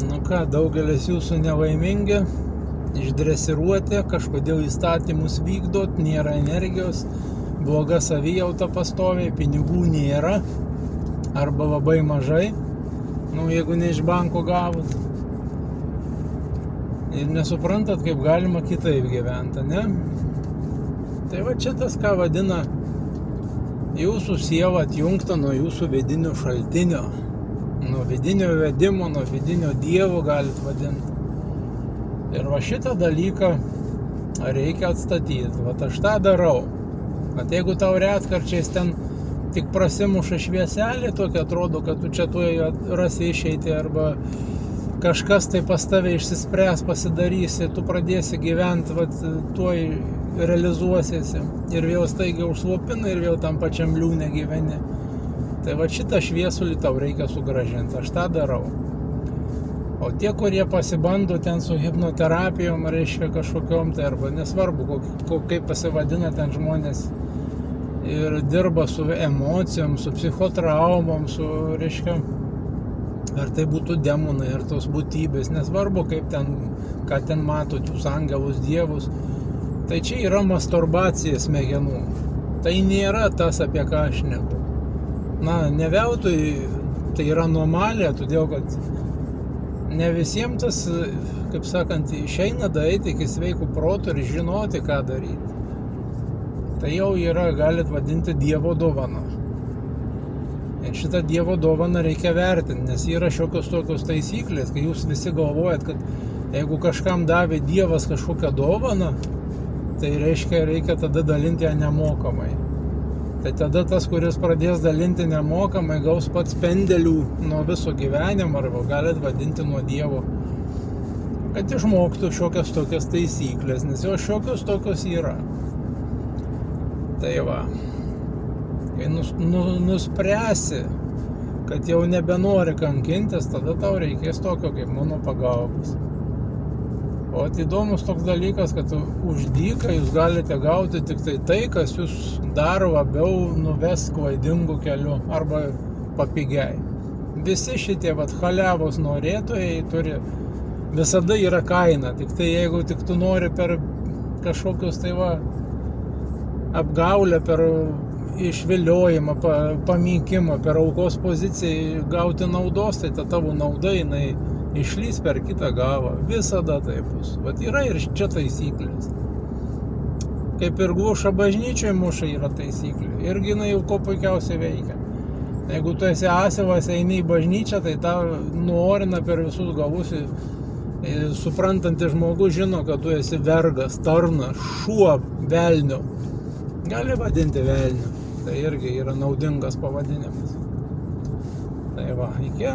Nu ką, daugelis jūsų nelaimingi, išdresiruoti, kažkodėl įstatymus vykdot, nėra energijos, bloga savijauta pastoviai, pinigų nėra, arba labai mažai, jeigu ne iš banko gavot. Ir nesuprantat, kaip galima kitaip gyventi, ne? Tai va čia tas, ką vadina jūsų siela atjungta nuo jūsų vidinio šaltinio, nuo vidinio vedimo, nuo vidinio dievo galit vadinti. Ir va šitą dalyką reikia atstatyti. Va aš tą darau. Kad jeigu tau retkarčiais ten tik prasimuša švieselė, tokia atrodo, kad tu čia tuoj rasi išeiti, arba kažkas tai pas tave išsispręs, pasidarysi, tu pradėsi gyventi, vat, tuoj realizuosiesi ir vėl staigiai užslopina ir vėl tam pačiam liūne gyveni. Tai va šitą šviesulį tau reikia sugrąžinti, aš tą darau. O tie, kurie pasibando ten su hipnoterapijom, reiškia kažkokiom, tai arba nesvarbu, kaip pasivadina ten žmonės, ir dirba su emocijom, su psichotraumom, su, reiškia, ar tai būtų demonai, ar tos būtybės, nesvarbu, kaip ten, ką ten matot, jūs angelus, dievus, tai čia yra masturbacija smegenų. Tai nėra tas, apie ką aš šneku. Ne veltui tai yra anomalija, todėl kad ne visiems tas, kaip sakant, išeina daeiti iki sveikų protų ir žinoti, ką daryti. Tai jau yra, galit vadinti Dievo dovana. Ir šitą Dievo dovaną reikia vertinti, nes yra šiokios tokios taisyklės, kai jūs visi galvojat, kad jeigu kažkam davė Dievas kažkokią dovaną, tai reikia tada dalinti ją nemokamai. Tai tada tas, kuris pradės dalinti nemokamai, gaus pats pendelių nuo viso gyvenimo, arba galit vadinti nuo Dievo, kad išmoktų šiokias tokias taisyklės, nes jos šiokios tokios yra. Tai va, kai nuspręsi, kad jau nebenori kankintis, tada tau reikės tokio kaip mano pagalbos. O įdomus toks dalykas, kad už dyką jūs galite gauti tik tai, kas jūs dar labiau nuves klaidingu keliu arba papigiai. Visi šitie chaliavos norėtojai turi, visada yra kaina, tik tai jeigu tik tu nori per kažkokius apgaulę, per išviliojimą, pamykimą, per aukos poziciją gauti naudos, tai ta tavo nauda jinai išlys per kitą galą. Visada taip bus. Vat yra ir čia taisyklės. Kaip ir gluša bažnyčioje muša yra taisyklė. Irgi jinai jau ko puikiausiai veikia. Jeigu tu esi asilas, eini į bažnyčią, tai tą nuorina per visus galus. Suprantantis žmogus žino, kad tu esi vergas, tarnas, šuo, velnio. Gali vadinti velniu. Tai irgi yra naudingas pavadinimas. Tai va, iki.